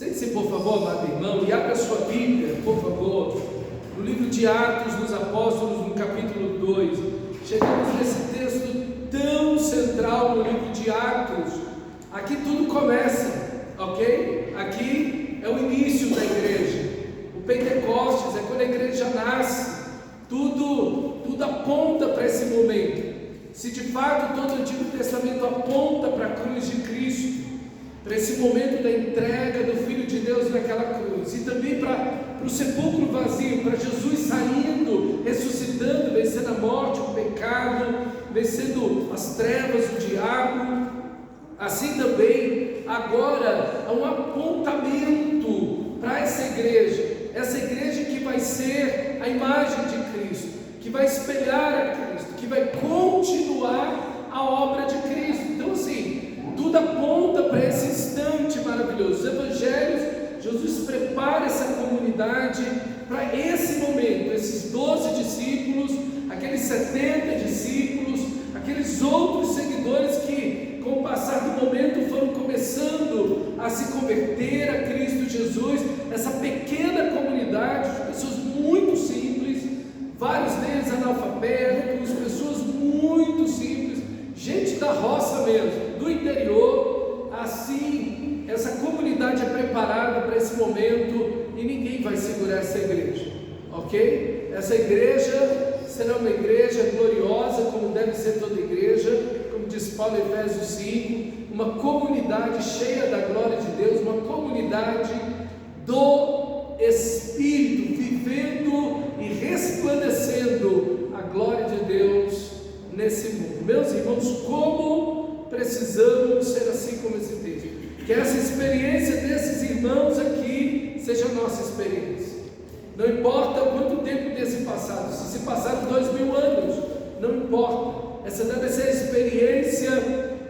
Sente-se, por favor, amado irmão, e abra sua Bíblia, por favor, no livro de Atos dos Apóstolos, no capítulo 2. Chegamos nesse texto tão central no livro de Atos. Aqui tudo começa, ok? Aqui é o início da igreja. O Pentecostes é quando a igreja nasce. Tudo aponta para esse momento. Se de fato todo o Antigo Testamento aponta para a cruz de Cristo, para esse momento da entrega do Filho de Deus naquela cruz, e também para o sepulcro vazio, para Jesus saindo, ressuscitando, vencendo a morte, o pecado, vencendo as trevas, o diabo, assim também agora há um apontamento para essa igreja que vai ser a imagem de Cristo, que vai espelhar a Cristo, que vai continuar a obra de Cristo. Então assim, tudo aponta para esse instante maravilhoso. Os evangelhos, Jesus prepara essa comunidade para esse momento, esses 12 discípulos, aqueles 70 discípulos, aqueles outros seguidores que com o passar do momento foram começando a se converter a Cristo Jesus. Essa pequena comunidade de pessoas muito simples, vários deles analfabetos, pessoas muito simples, gente da roça mesmo, do interior. Assim, essa comunidade é preparada para esse momento e ninguém vai segurar essa igreja, ok? Essa igreja será uma igreja gloriosa, como deve ser toda igreja, como diz Paulo em Efésios 5, uma comunidade cheia da glória de Deus, uma comunidade do Espírito, vivendo e resplandecendo a glória de Deus nesse mundo. Meus irmãos, como precisamos ser assim como esse texto, que essa experiência desses irmãos aqui seja a nossa experiência. Não importa quanto tempo tenha se passado, se passaram 2000 anos, não importa, essa deve ser a experiência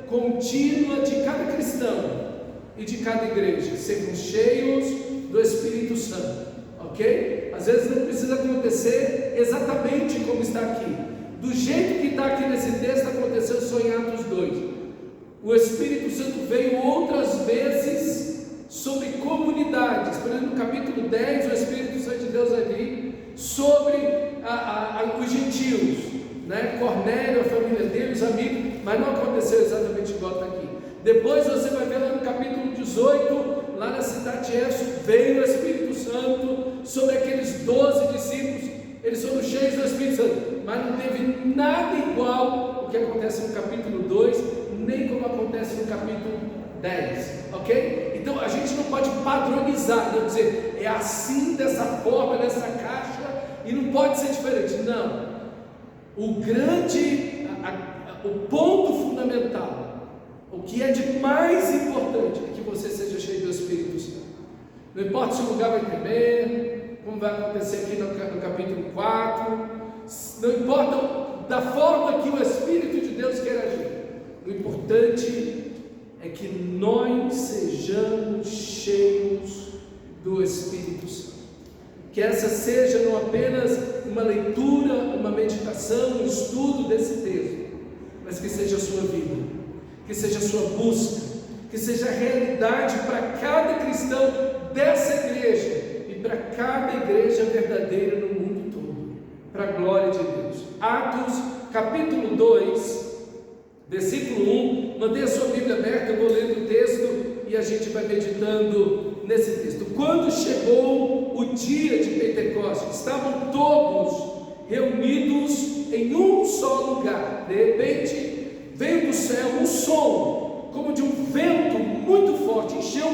contínua de cada cristão e de cada igreja, sermos cheios do Espírito Santo, ok? Às vezes não precisa acontecer exatamente como está aqui, do jeito que está aqui nesse texto aconteceu só em Atos 2. O Espírito Santo veio outras vezes sobre comunidades. Por exemplo, no capítulo 10, o Espírito Santo de Deus vai vir sobre os gentios, né? Cornélio, a família dele, os amigos, mas não aconteceu exatamente igual está aqui. Depois você vai ver lá no capítulo 18, lá na cidade de Éfeso, veio o Espírito Santo sobre aqueles 12 discípulos. Eles foram cheios do Espírito Santo, mas não teve nada igual o que acontece no capítulo 2, nem como acontece no capítulo 10, ok? Então a gente não pode padronizar, não dizer é assim, dessa forma, nessa caixa, e não pode ser diferente. Não, o ponto fundamental, o que é de mais importante é que você seja cheio do Espírito Santo. Não importa se o lugar vai tremer, como vai acontecer aqui no capítulo 4, não importa da forma que o Espírito de Deus quer agir, o importante é que nós sejamos cheios do Espírito Santo. Que essa seja não apenas uma leitura, uma meditação, um estudo desse texto, mas que seja a sua vida, que seja a sua busca, que seja a realidade para cada cristão dessa igreja e para cada igreja verdadeira no mundo todo, para a glória de Deus. Atos capítulo 2, versículo 1, mantenha a sua Bíblia aberta, eu vou lendo o texto e a gente vai meditando nesse texto. Quando chegou o dia de Pentecostes, estavam todos reunidos em um só lugar. De repente, veio do céu um som, como de um vento muito forte, encheu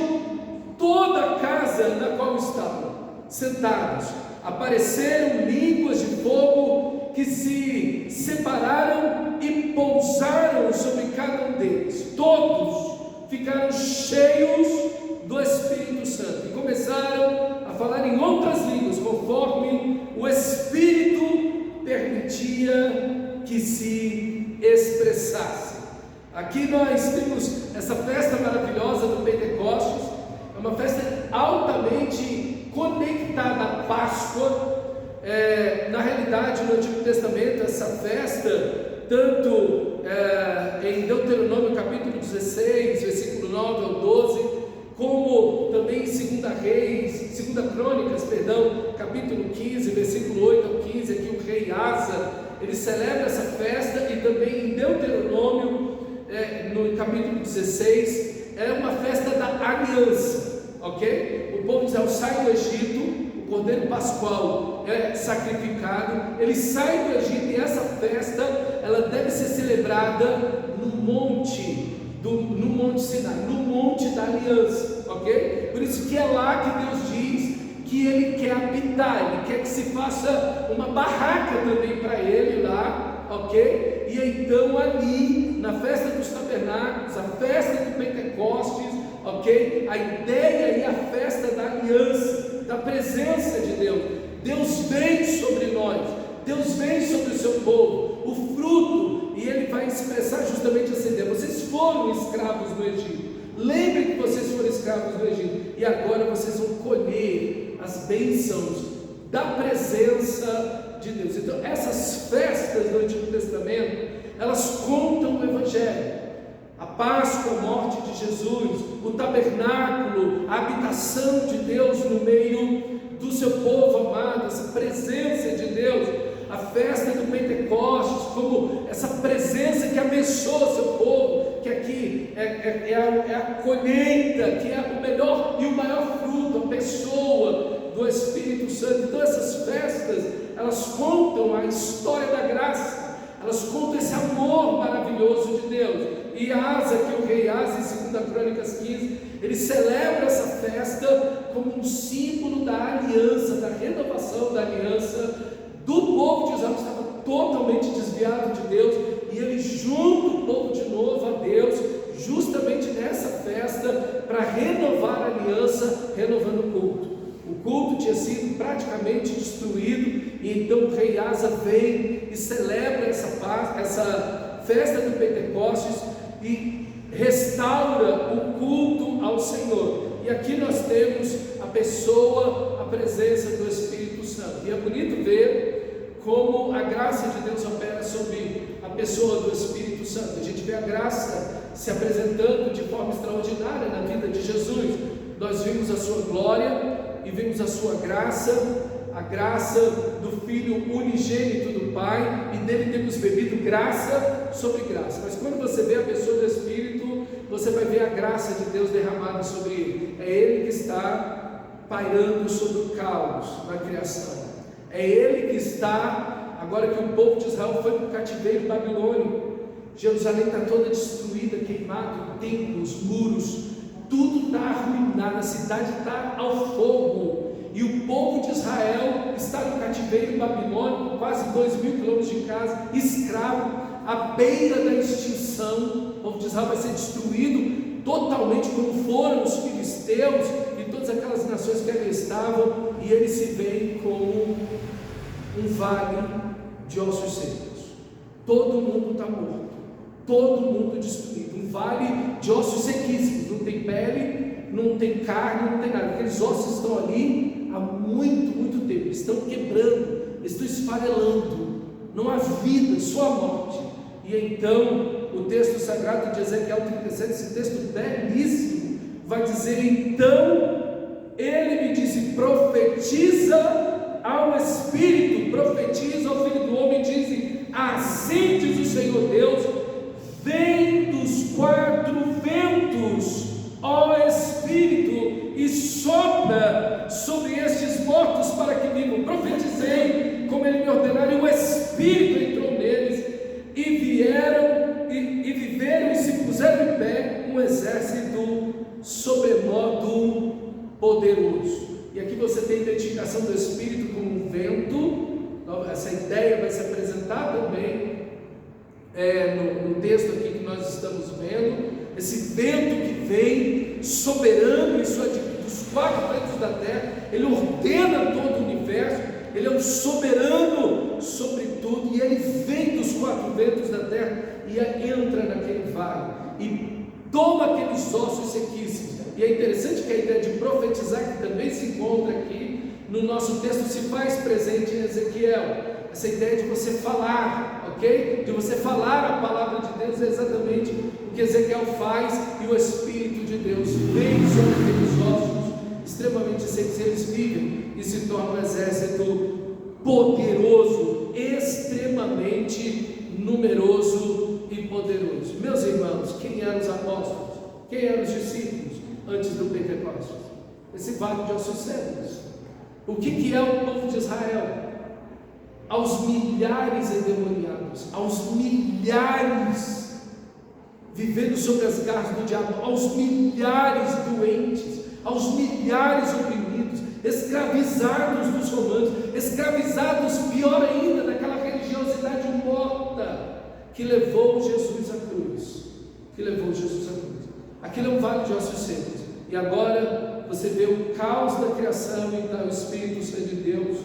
toda a casa na qual estavam sentados. Apareceram línguas de fogo que se separaram e pousaram sobre cada um deles. Todos ficaram cheios do Espírito Santo e começaram a falar em outras línguas, conforme o Espírito permitia que se expressasse. Aqui nós temos essa festa maravilhosa do Pentecostes, é uma festa altamente conectada à Páscoa. Na realidade, no Antigo Testamento, essa festa, tanto em Deuteronômio capítulo 16, versículo 9 ao 12, como também em 2 2 Crônicas, capítulo 15, versículo 8 ao 15, aqui o rei Asa, ele celebra essa festa, e também em Deuteronômio, no capítulo 16, é uma festa da aliança, ok? O povo de Israel sai do Egito, o cordeiro pascual é sacrificado, ele sai do Egito, e essa festa, ela deve ser celebrada no monte Sinai, no monte da aliança, ok? Por isso que é lá que Deus diz que Ele quer habitar, Ele quer que se faça uma barraca também para Ele lá, ok? E então ali, na festa dos tabernáculos, a festa do Pentecostes, ok? A ideia e a festa da aliança, da presença de Deus. Deus vem sobre nós, Deus vem sobre o seu povo, o fruto, e Ele vai expressar justamente essa ideia. Vocês foram escravos no Egito, lembrem que vocês foram escravos no Egito, e agora vocês vão colher as bênçãos da presença de Deus. Então essas festas do Antigo Testamento, elas contam o Evangelho, a Páscoa, a morte de Jesus, o tabernáculo, a habitação de Deus no meio do seu povo amado, essa presença de Deus, a festa do Pentecostes, como essa presença que abençoa o seu povo, que aqui é a colheita, que é o melhor e o maior fruto, a pessoa do Espírito Santo. Então essas festas, elas contam a história da graça, elas contam esse amor maravilhoso de Deus. E Asa, que é o rei Asa, em 2 Crônicas 15, ele celebra essa festa como um símbolo da aliança, da renovação da aliança do povo de Israel, que estava totalmente desviado de Deus, e ele junta o povo de novo a Deus, justamente nessa festa, para renovar a aliança, renovando o culto. O culto tinha sido praticamente destruído, e então o rei Asa vem e celebra essa festa do Pentecostes e restaura o culto ao Senhor. E aqui nós temos a pessoa, a presença do Espírito Santo, e é bonito ver como a graça de Deus opera sobre a pessoa do Espírito Santo. A gente vê a graça se apresentando de forma extraordinária na vida de Jesus. Nós vimos a sua glória e vimos a sua graça, a graça do Filho unigênito do Pai, e dele temos bebido graça sobre graça. Mas quando você vê a pessoa do Espírito, você vai ver a graça de Deus derramada sobre ele. É ele que está pairando sobre o caos na criação. É ele que está, agora que o povo de Israel foi para o cativeiro babilônico, Jerusalém está toda destruída, queimada, o templo, os muros, tudo está arruinado, a cidade está ao fogo, e o povo de Israel está no cativeiro babilônico, quase 2.000 quilômetros de casa, escravo, à beira da extinção. O povo de Israel vai ser destruído totalmente, como foram os filisteus e todas aquelas nações que ali estavam, e eles se veem como um vale de ossos secos. Todo mundo está morto, todo mundo destruído, um vale de ossos sequíssimos, não tem pele, não tem carne, não tem nada. Aqueles ossos estão ali há muito tempo, eles estão quebrando, eles estão esfarelando, não há vida, só a morte. E então o texto sagrado de Ezequiel 37, esse texto belíssimo, vai dizer: então ele me disse, profetiza ao Espírito, profetiza ao Filho do Homem, diz: assim diz o Senhor Deus, vem dos 4 ventos, ó Espírito, e sopra sobre estes mortos para que vivam. Profetizei como ele me ordenara, e o Espírito entrou neles, e vieram, e viveram, e se puseram em pé um exército sobremodo poderoso. E aqui você tem a identificação do Espírito como um vento. Essa ideia vai se apresentar também no texto aqui que nós estamos vendo. Esse vento que vem soberano dos 4 ventos da terra, ele ordena todo o universo, ele é um soberano sobre tudo, e ele vem dos 4 ventos da terra e entra naquele vale e toma aqueles ossos sequíssimos. E é interessante que a ideia de profetizar, que também se encontra aqui no nosso texto, se faz presente em Ezequiel. Essa ideia de você falar, ok? De você falar a palavra de Deus, é exatamente o que Ezequiel faz, e o Espírito de Deus vem sobre aqueles ossos extremamente adolescentes, eles vivem e se tornam um exército poderoso, extremamente numeroso e poderoso. Meus irmãos, quem eram os apóstolos? Quem eram os discípulos antes do Pentecostes? Esse vale de ossos secos. O que é o povo de Israel? Aos milhares endemoniados, aos milhares vivendo sob as garras do diabo, aos milhares doentes, aos milhares oprimidos, escravizados dos romanos, escravizados, pior ainda, daquela religiosidade morta que levou Jesus à cruz, Aquilo é um vale de ossos secos. E agora você vê o caos da criação, então o Espírito Santo de Deus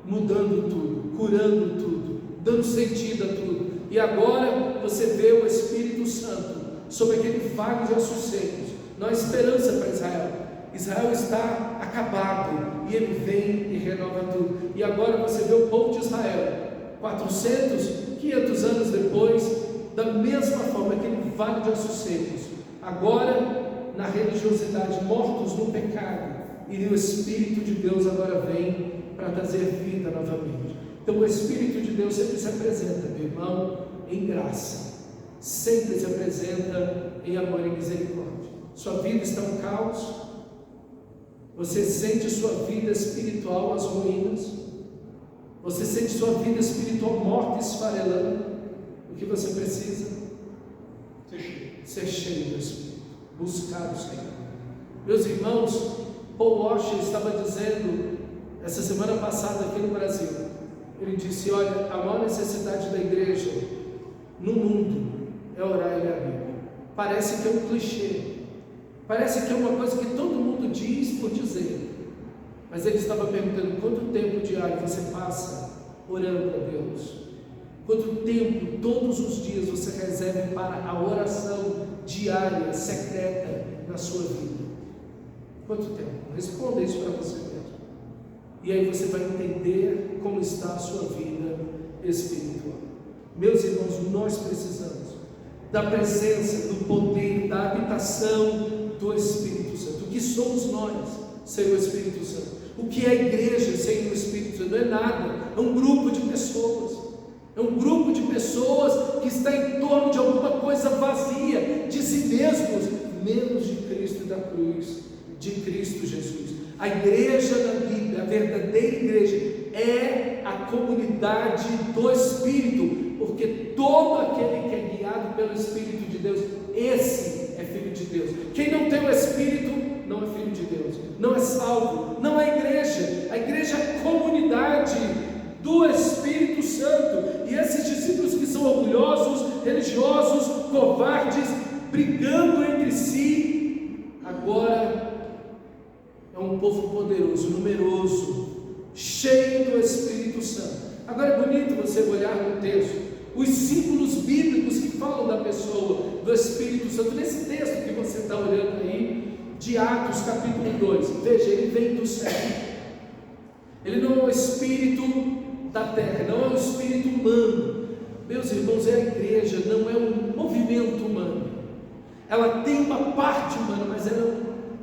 mudando tudo, curando tudo, dando sentido a tudo. E agora você vê o Espírito Santo sobre aquele vale de ossos secos. Não há esperança para Israel. Israel está acabado e ele vem e renova tudo. E agora você vê o povo de Israel 500 anos depois, da mesma forma, aquele vale de ossos secos, agora na religiosidade, mortos no pecado, e o Espírito de Deus agora vem para trazer vida novamente. Então o Espírito de Deus sempre se apresenta, meu irmão, em graça, sempre se apresenta em amor e misericórdia. Sua vida está um caos, você sente sua vida espiritual às ruínas, você sente sua vida espiritual morta e esfarelando. O que você precisa? Ser cheio do Espírito, buscar o Senhor. Meus irmãos, Paul Washer estava dizendo essa semana passada aqui no Brasil, ele disse: olha, a maior necessidade da igreja no mundo é orar e ler a Bíblia. Parece que é um clichê, parece que é uma coisa que todo mundo diz por dizer, mas ele estava perguntando: quanto tempo diário você passa orando a Deus? Quanto tempo todos os dias você reserva para a oração diária, secreta na sua vida? Quanto tempo? Responda isso para você mesmo. E aí você vai entender como está a sua vida espiritual. Meus irmãos, nós precisamos da presença, do poder, da habitação do Espírito Santo. O que somos nós sem o Espírito Santo? O que é a igreja sem o Espírito Santo? Não é nada, é um grupo de pessoas. É um grupo de pessoas que está em torno de alguma coisa vazia de si mesmos, menos de Cristo e da cruz, de Cristo Jesus. A igreja da Bíblia, a verdadeira igreja, é a comunidade do Espírito, porque todo aquele que é guiado pelo Espírito de Deus, esse é filho de Deus. Quem não tem o Espírito não é filho de Deus, não é salvo, não é igreja. A igreja é a comunidade do Espírito Santo. E esses discípulos que são orgulhosos, religiosos, covardes, brigando entre si, agora é um povo poderoso, numeroso, cheio do Espírito Santo. Agora é bonito você olhar no texto os símbolos bíblicos que falam da pessoa do Espírito Santo. Nesse texto que você está olhando aí, de Atos capítulo 2, veja, ele vem do céu. Ele não é o Espírito da terra, não é um espírito humano. Meus irmãos, é a igreja, não é um movimento humano. Ela tem uma parte humana, mas ela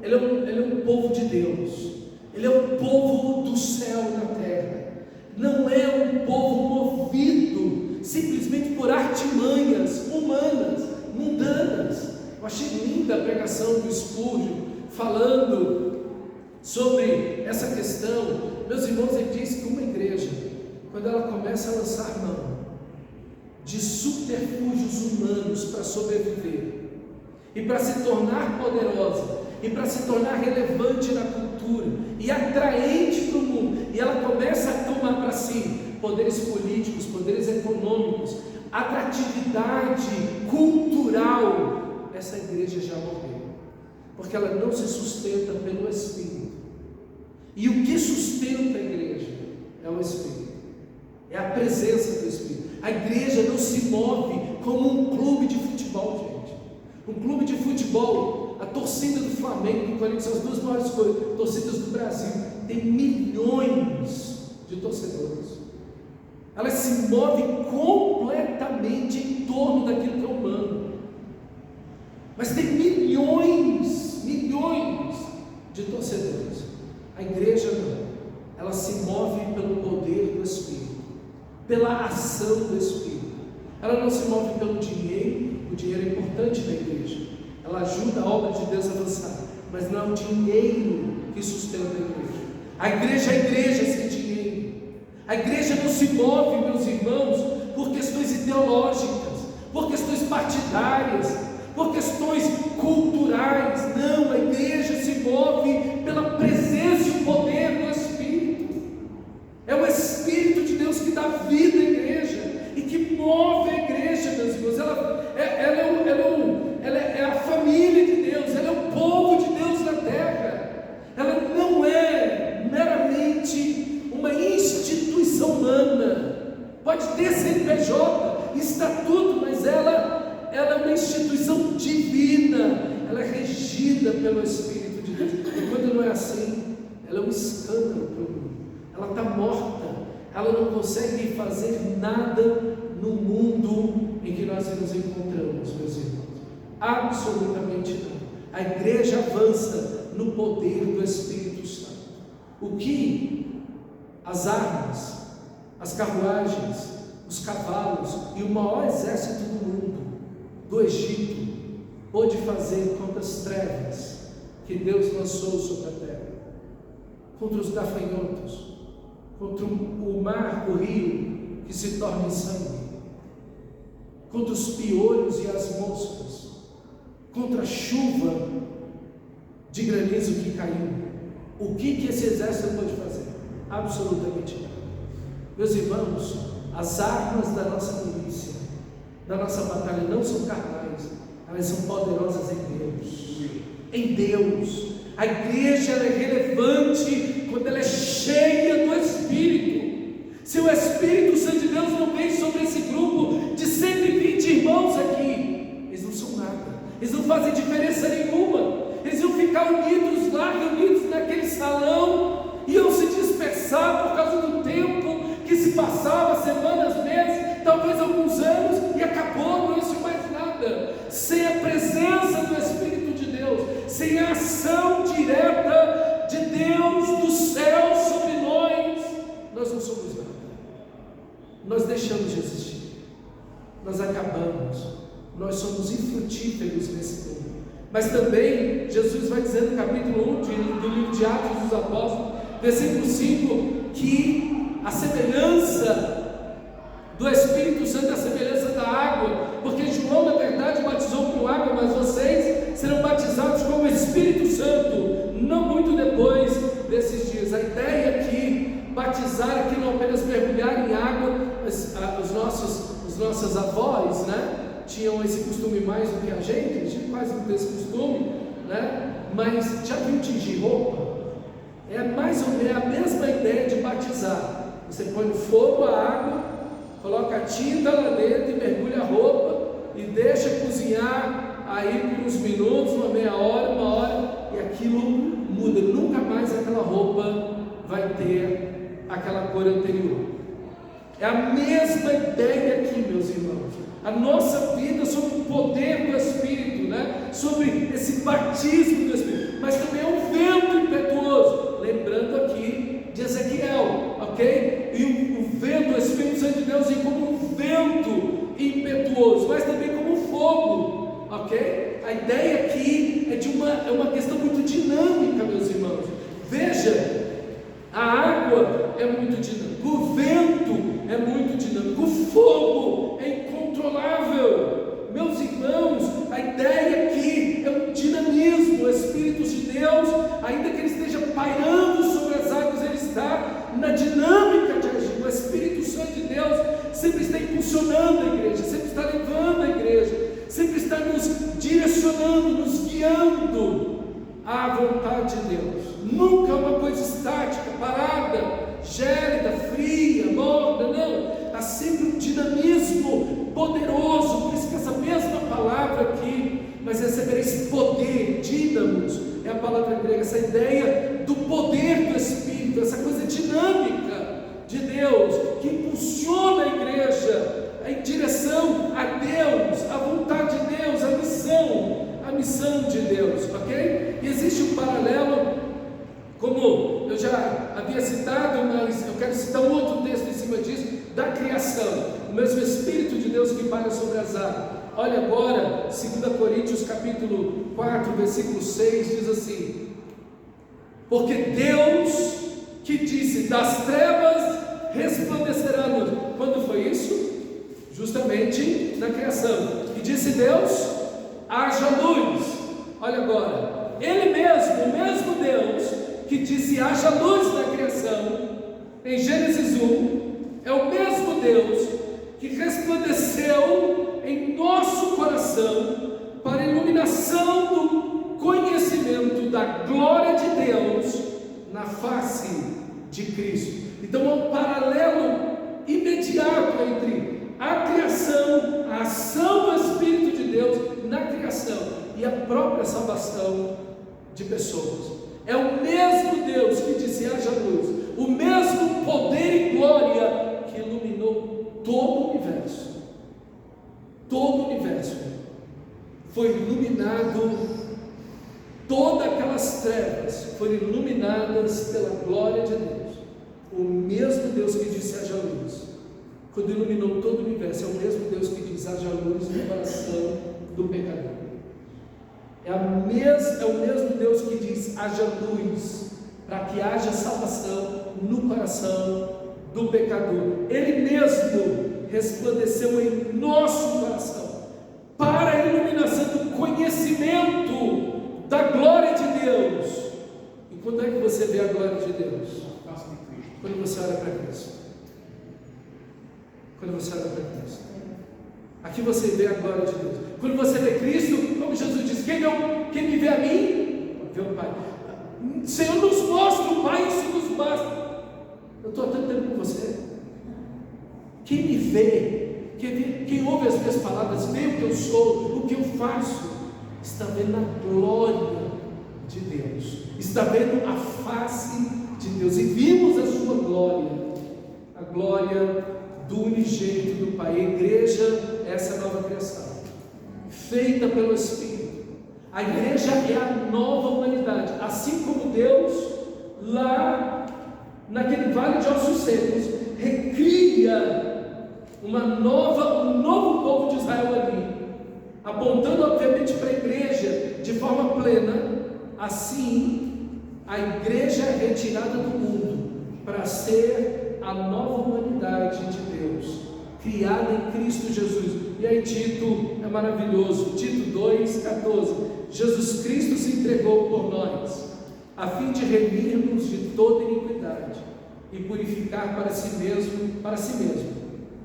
é um povo de Deus. Ele é um povo do céu e da terra. Não é um povo movido simplesmente por artimanhas humanas, mundanas. Eu achei linda a pregação do Spurgeon falando sobre essa questão. Meus irmãos, ele diz que uma igreja, quando ela começa a lançar mão de subterfúgios humanos para sobreviver, e para se tornar poderosa, e para se tornar relevante na cultura, e atraente para o mundo, e ela começa a tomar para si poderes políticos, poderes econômicos, atratividade cultural, essa igreja já morreu, porque ela não se sustenta pelo Espírito. E o que sustenta a igreja é o Espírito, é a presença do Espírito. A igreja não se move como um clube de futebol, gente. Um clube de futebol, a torcida do Flamengo, do Corinthians, são as duas maiores torcidas do Brasil, tem milhões de torcedores. Elas se movem completamente em torno daquilo que é humano, mas tem milhões de torcedores. A igreja não, ela se move pelo poder do Espírito, pela ação do Espírito. Ela não se move pelo dinheiro. O dinheiro é importante na igreja, ela ajuda a obra de Deus a avançar, mas não é o dinheiro que sustenta a igreja. A igreja sem dinheiro. A igreja não se move, meus irmãos, por questões ideológicas, por questões partidárias, por questões culturais. Não, a igreja se move pela presença e o poder do Espírito. É o Espírito de Deus que dá vida à igreja e que move a igreja, meus irmãos. Ela é a família de Deus, ela é o povo de Deus na terra. Ela não é meramente uma instituição humana. Pode ter CNPJ, estatuto, mas ela é uma instituição divina. Ela é regida pelo Espírito de Deus. E quando não é assim, ela é um escândalo para o mundo. Ela está morta. Ela não consegue fazer nada no mundo em que nós nos encontramos, meus irmãos. Absolutamente não. A igreja avança no poder do Espírito Santo. O que as armas, as carruagens, os cavalos e o maior exército do mundo, do Egito, pôde fazer contra as trevas que Deus lançou sobre a terra, contra os gafanhotos, contra o mar, o rio que se torna em sangue, contra os piolhos e as moscas, contra a chuva de granizo que caiu. O que esse exército pode fazer? Absolutamente nada. Meus irmãos, as armas da nossa milícia, da nossa batalha não são carnais, elas são poderosas em Deus. Em Deus. A igreja é relevante quando ela é cheia do Espírito. Se o Espírito Santo de Deus não vem sobre esse grupo de 120 irmãos aqui, eles não são nada, eles não fazem diferença nenhuma. Eles iam ficar unidos lá, reunidos naquele salão, iam se dispersar por causa do tempo que se passava, semanas, meses, talvez alguns anos, e acabou, não existe mais nada. Sem a presença do Espírito de Deus, sem a ação direta de Deus do céu sobre nós não somos nada. Nós deixamos de existir, nós acabamos, nós somos infrutíferos nesse mundo. Mas também Jesus vai dizer no capítulo 1 do livro de Atos dos Apóstolos, versículo 5, que a semelhança do Espírito Santo é a semelhança da água, porque João na verdade batizou com água, mas vocês serão batizados com o Espírito Santo não muito depois desses dias. A ideia aqui, batizar aqui não apenas mergulhar em água, mas os nossos avós, né, tinham esse costume mais do que a gente quase não tem esse costume, né? Mas já viu tingir roupa? É mais ou menos a mesma ideia de batizar. Você põe no fogo a água, coloca a tinta lá dentro e mergulha a roupa e deixa cozinhar aí por uns minutos, uma meia hora, uma hora, e aquilo muda. Nunca mais aquela roupa vai ter aquela cor anterior. É a mesma ideia aqui, meus irmãos. A nossa vida sobre o poder do Espírito, né? Sobre esse batismo do Espírito, mas também é um vento impetuoso, lembrando aqui de Ezequiel, ok? E o vento, o Espírito Santo de Deus vem como um vento impetuoso, mas também como um fogo, ok? A ideia aqui é uma questão muito dinâmica, meus irmãos. Veja, a água é muito dinâmica, o vento é muito dinâmico, o fogo é incontrolável. Meus irmãos, a ideia aqui é um dinamismo. O Espírito de Deus, ainda que ele esteja pairando sobre as águas, ele está na dinâmica de agir. O Espírito Santo de Deus sempre está impulsionando a igreja, sempre está levando a igreja, sempre está nos direcionando, nos guiando à vontade de Deus. Nunca uma coisa estática, parada, gélida, fria, morna, não. Há sempre um dinamismo poderoso. Por isso que essa mesma palavra aqui, mas receber esse poder, dínamos, é a palavra grega, essa ideia do poder do Espírito, essa coisa dinâmica de Deus, que impulsiona a igreja em direção a Deus, a vontade de Deus, a missão de Deus, ok? E existe um paralelo, como eu já havia citado, mas eu quero citar um outro texto em cima disso, da criação, o mesmo Espírito de Deus que paira sobre as águas. Olha agora, 2 Coríntios capítulo 4, versículo 6, diz assim: porque Deus que disse, das trevas resplandecerá a luz. Quando foi isso? Justamente na criação. E disse Deus, haja luz. Olha agora, Ele mesmo, o mesmo Deus que disse haja luz na criação, em Gênesis 1, é o mesmo Deus que resplandeceu em nosso coração para a iluminação do conhecimento da glória de Deus na face de Cristo. Então há um paralelo imediato entre a criação, a ação do Espírito de Deus na criação e a própria salvação de pessoas. É o mesmo Deus que disse haja luz, o mesmo poder e glória que iluminou todo o universo. Todo o universo foi iluminado, todas aquelas trevas foram iluminadas pela glória de Deus. O mesmo Deus que disse haja luz, quando iluminou todo o universo, é o mesmo Deus que diz haja luz no coração do pecador. É o mesmo Deus que diz haja luz, para que haja salvação no coração do pecador. Ele mesmo resplandeceu em nosso coração, para a iluminação do conhecimento da glória de Deus. E quando é que você vê a glória de Deus? Quando você olha para Cristo. Quando você olha para Cristo. Aqui você vê a glória de Deus. Quando você vê Cristo, como Jesus diz, quem me vê a mim, vê o Pai. Senhor, nos mostra o Pai, isso nos basta. Eu estou há tanto tempo com você. Quem me vê, quem ouve as minhas palavras, vê o que eu sou, o que eu faço, está vendo a glória de Deus, está vendo a face de Deus. E vimos a sua glória, a glória do unigênito do Pai. A igreja é essa nova criação, feita pelo Espírito. A igreja é a nova humanidade, assim como Deus lá naquele vale de ossos secos recria um novo povo de Israel ali, apontando obviamente para a igreja de forma plena. Assim a igreja é retirada do mundo para ser a nova humanidade de Deus, criada em Cristo Jesus. E aí Tito é maravilhoso, Tito 2,14: Jesus Cristo se entregou por nós, a fim de remir-nos de toda iniquidade e purificar para si mesmo,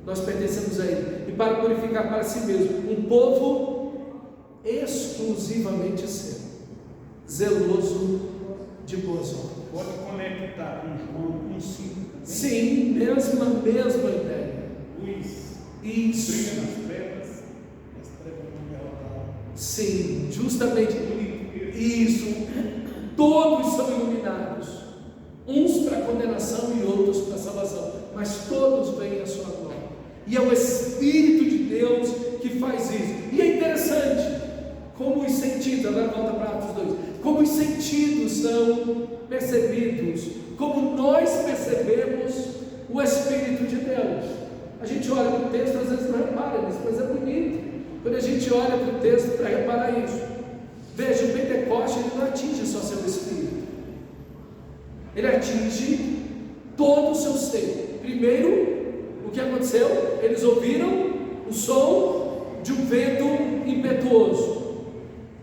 nós pertencemos a Ele, e para purificar para si mesmo um povo exclusivamente seu, zeloso de boas obras. Pode conectar com João 1,5 também? Sim, mesma ideia. Luz, Isso. brilha nas trevas, e as trevas não derrotaram. Sim, justamente isso. Todos são iluminados, uns para condenação e outros para salvação, mas todos vêm a sua glória. E é o Espírito de Deus que faz isso. E é interessante como os sentidos, agora volta para Atos 2, como os sentidos são percebidos, como nós percebemos o Espírito de Deus. A gente olha para o texto, às vezes não repara nisso, mas é bonito quando a gente olha para o texto para reparar isso. Veja, o Pentecoste ele não atinge só seu Espírito, ele atinge todo o seu ser. Primeiro, o que aconteceu? Eles ouviram o som de um vento impetuoso.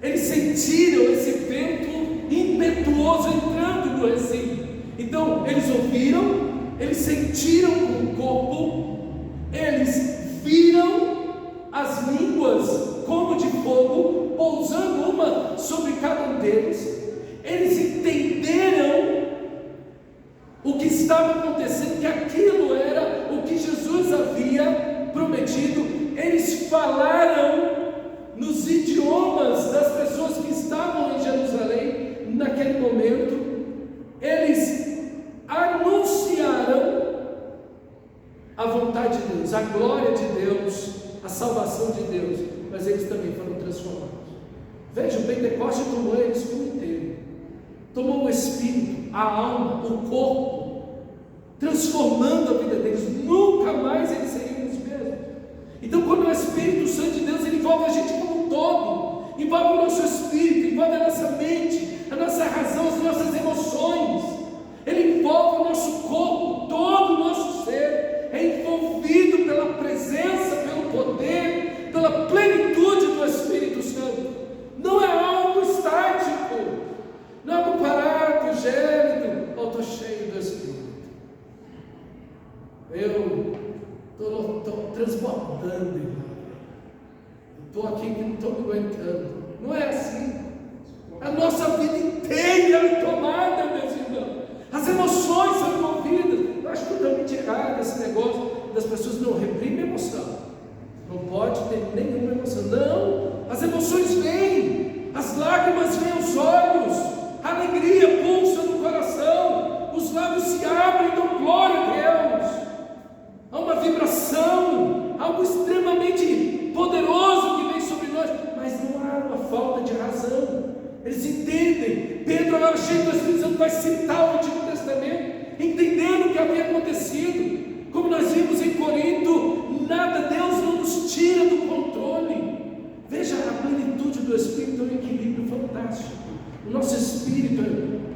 Eles sentiram esse vento impetuoso entrando no recinto. Então, eles ouviram, eles sentiram com o corpo, eles viram as línguas como de fogo, pousando uma sobre cada um deles. Eles entenderam o que estava acontecendo, que aquilo era o que Jesus havia prometido. Eles falaram nos idiomas das pessoas que estavam em Jerusalém naquele momento. Eles anunciaram a vontade de Deus, a glória de Deus, a salvação de Deus, mas eles também foram transformados. Veja, o Pentecoste tomou eles como inteiro, tomou o Espírito. a alma, o corpo, transformando a vida deles. Nunca mais eles seriam os mesmos. Então, quando o Espírito Santo de Deus, ele envolve a gente como um todo, envolve o nosso espírito, envolve a nossa mente, a nossa razão, as nossas emoções, ele envolve o nosso corpo, todo o nosso ser é envolvido pela presença, pelo poder, pela plenitude do Espírito Santo. Não é algo estático, não é algo parado, gélido. Eu estou cheio do Espírito, eu estou transbordando, estou aqui que não estou me aguentando. Não é assim. A nossa vida inteira é tomada, meus irmãos. As emoções são envolvidas. Eu acho totalmente errado esse negócio das pessoas não reprimem emoção. Não pode ter nenhuma emoção. Não, as emoções vêm, as lágrimas vêm aos olhos, a alegria pulsa no coração, os lábios se abrem, dão glória a Deus. Há uma vibração, algo extremamente poderoso que vem sobre nós, mas não há uma falta de razão. Eles entendem. Pedro, agora cheio do Espírito Santo, vai citar o Antigo Testamento, entendendo o que havia acontecido. Como nós vimos em Corinto, nada, Deus não nos tira do controle. Veja a plenitude do Espírito, é um equilíbrio fantástico. O nosso espírito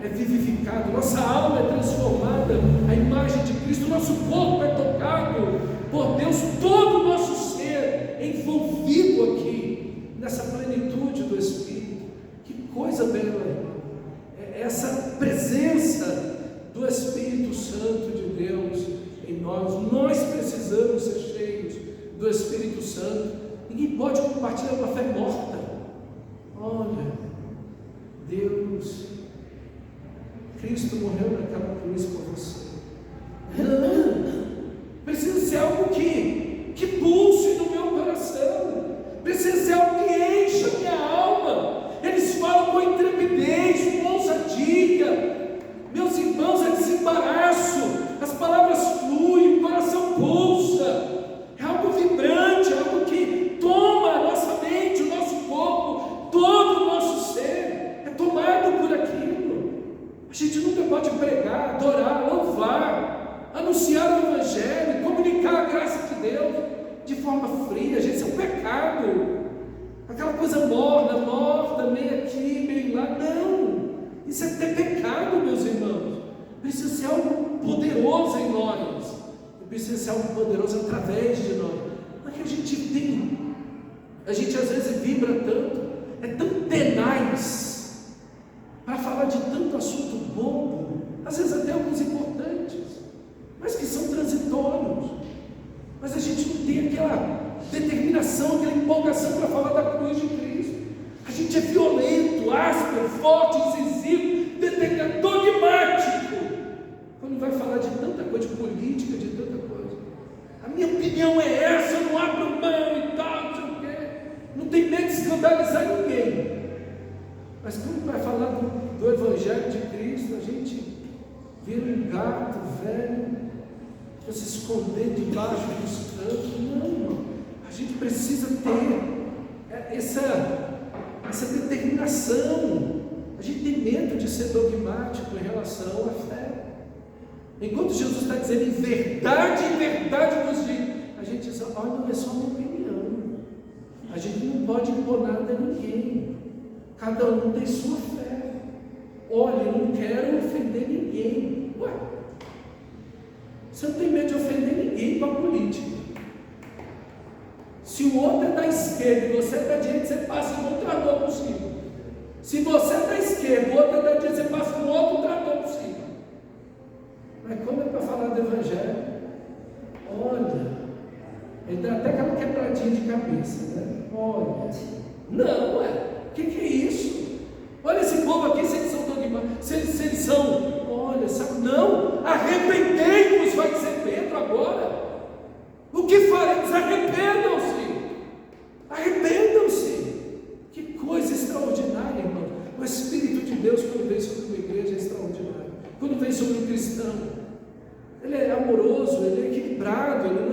é vivificado, nossa alma é transformada à imagem de Cristo, o nosso corpo é tocado por Deus, todo o nosso ser é envolvido aqui nessa plenitude do Espírito. Que coisa bela, irmão! É essa presença do Espírito Santo de Deus em nós. Nós precisamos ser cheios do Espírito Santo. Ninguém pode compartilhar uma fé morta. Olha, Deus, Cristo morreu naquela cruz por você. Não, precisa ser algo que pulse no meu coração, precisa ser algo que encha a minha alma. Eles falam com intrepidez, com ousadia. Meus irmãos, é desembaraço, as palavras fluem, o coração pulsa, é algo vibrante, é algo que toma a nossa mente, o nosso corpo, todo o nosso ser, é tomado por aquilo. A gente nunca pode pregar, adorar, louvar, anunciar o Evangelho, comunicar a graça de Deus de forma fria. Gente, isso é um pecado, aquela coisa morna, meio aqui, meio lá. Não, isso é ter pecado, meus irmãos. Precisa ser algo poderoso em nós, precisa ser algo poderoso através de nós. Porque a gente às vezes vibra tanto, é tão tenaz para falar de tanto assunto bobo, às vezes até alguns importantes, mas que são transitórios. Mas a gente não tem aquela determinação, aquela empolgação para falar da cruz de Cristo. A gente é violento, áspero, forte, incisivo, determinado, dogmático, quando vai falar de tanta coisa, de política, de tanta coisa. A minha opinião é essa, eu não abro mão e tal, não sei o quê. Não tem medo de escandalizar ninguém. Mas quando vai falar do Evangelho de Cristo, a gente vira um gato velho para se esconder debaixo dos cantos. Não, irmão. A gente precisa ter essa determinação. A gente tem medo de ser dogmático em relação à fé. Enquanto Jesus está dizendo em verdade vos digo, a gente diz, olha, não é só uma opinião. A gente não pode impor nada a ninguém. Cada um tem sua fé. Olha, eu não quero ofender ninguém. Ué, você não tem medo de ofender ninguém com a política. Se o outro é da esquerda e você é da direita, você passa um outro trator por cima. Se você é da esquerda e o outro é da direita, você passa um outro trator por cima. Mas quando é para falar do Evangelho, olha, ele dá até aquela quebradinha de cabeça, né? Olha, não, o que é isso? Olha esse povo aqui, se eles são dogmáticos, se eles são, olha, sabe, não, arrependei-vos, vai dizer Pedro agora. O que faremos? Arrependam-se. Que coisa extraordinária, irmão. O Espírito de Deus, quando vem sobre uma igreja, é extraordinário. Quando vem sobre um cristão, ele é amoroso, ele é equilibrado, ele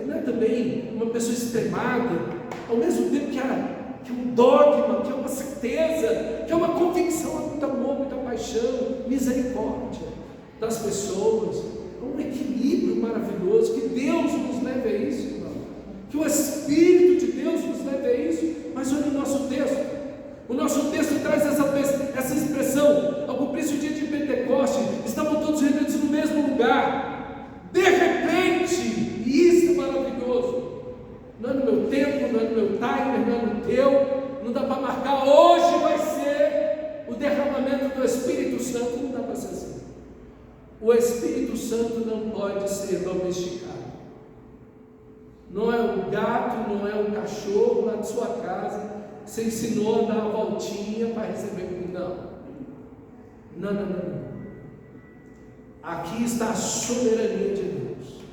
não é também uma pessoa extremada, ao mesmo tempo que é um dogma, que é uma certeza, que é uma convicção, há muito amor, muita compaixão, misericórdia das pessoas, um equilíbrio maravilhoso. Que Deus nos leve a isso, irmão. Que o Espírito de Deus nos leve a isso. Mas olha o nosso texto. O nosso texto traz essa expressão: ao cumprir-se o dia de Pentecoste, estavam todos reunidos no mesmo lugar. De repente, e isso é maravilhoso. Não é no meu tempo, não é no meu timer, não é no teu, não dá para marcar. Hoje vai ser o derramamento do Espírito Santo. Não dá para ser assim. O Espírito Santo não pode ser domesticado. Não é o gato, não é o cachorro lá de sua casa. Você ensinou a dar uma voltinha para receber comida. Não. Aqui está a soberania de Deus.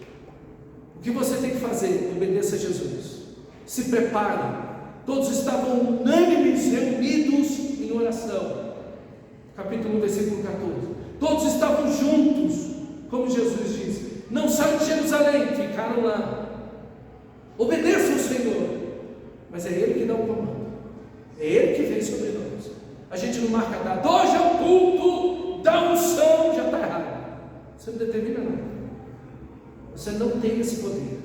O que você tem que fazer? Obedeça a Jesus. Se prepare. Todos estavam unânimes, reunidos em oração. Capítulo 1, versículo 14. Todos estavam juntos, como Jesus disse. Não saiam de Jerusalém, ficaram lá. Obedeçam ao Senhor. Mas é Ele que dá o comando. É Ele que vem sobre nós. A gente não marca data. Hoje é o culto da unção. Já está errado. Você não determina nada. Você não tem esse poder.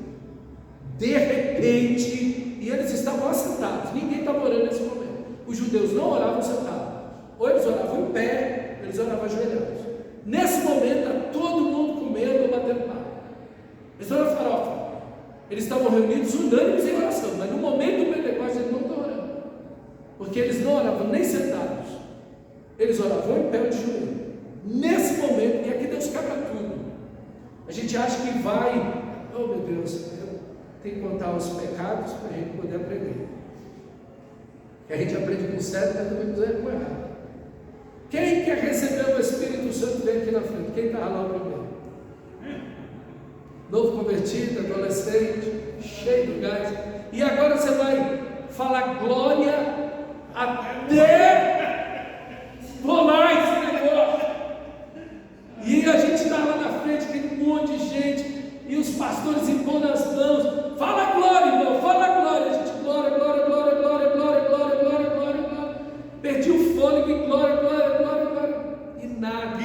De repente, e eles estavam assentados. Ninguém estava orando nesse momento. Os judeus não oravam sentados. Ou eles oravam em pé, eles oravam ajoelhados. Nesse momento, está todo mundo comendo ou batendo palma. Eles estão na farofa. Eles estavam reunidos unânimes em oração. Mas no momento do Pentecostes, eles não estão orando. Porque eles não oravam nem sentados, eles oravam em pé ou de joelho. Nesse momento, e aqui Deus quebra tudo. A gente acha que vai, oh meu Deus, eu tenho que contar os pecados para a gente poder aprender. Que a gente aprende com o certo, mas também com o errado. Quem quer receber o Espírito Santo vem aqui na frente. Quem está lá primeiro? Novo convertido, adolescente, cheio do gás. E agora você vai falar glória até rolar esse negócio. E a gente está lá na frente, tem um monte de gente, e os pastores impondo as mãos. Fala glória, irmão, fala glória. A gente glória. Perdi o fôlego e glória. E nada.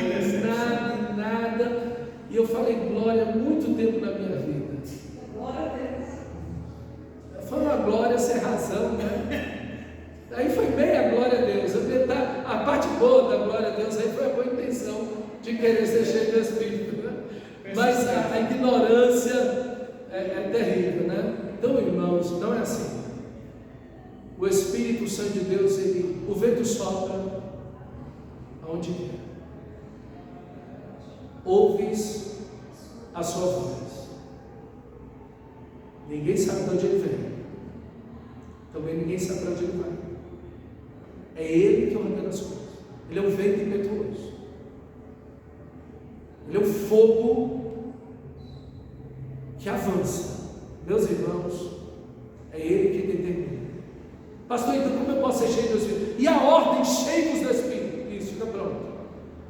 E eu falei glória há muito tempo na minha vida. Glória a Deus. Foi uma glória sem razão, né? Aí foi bem a glória a Deus. A parte boa da glória a Deus aí foi a boa intenção de querer ser cheio do Espírito, né? Mas a ignorância é terrível, né? Então, irmãos, não é assim. O Espírito Santo de Deus, o vento sopra aonde quer. Ouves a sua voz. Ninguém sabe de onde ele vem. Também ninguém sabe para onde ele vai. É Ele que ordena as coisas. Ele é um vento impetuoso. Ele é um fogo que avança. Meus irmãos, é Ele que determina. Pastor, então como eu posso ser cheio do Espírito? E a ordem, cheios do Espírito. Isso, fica pronto.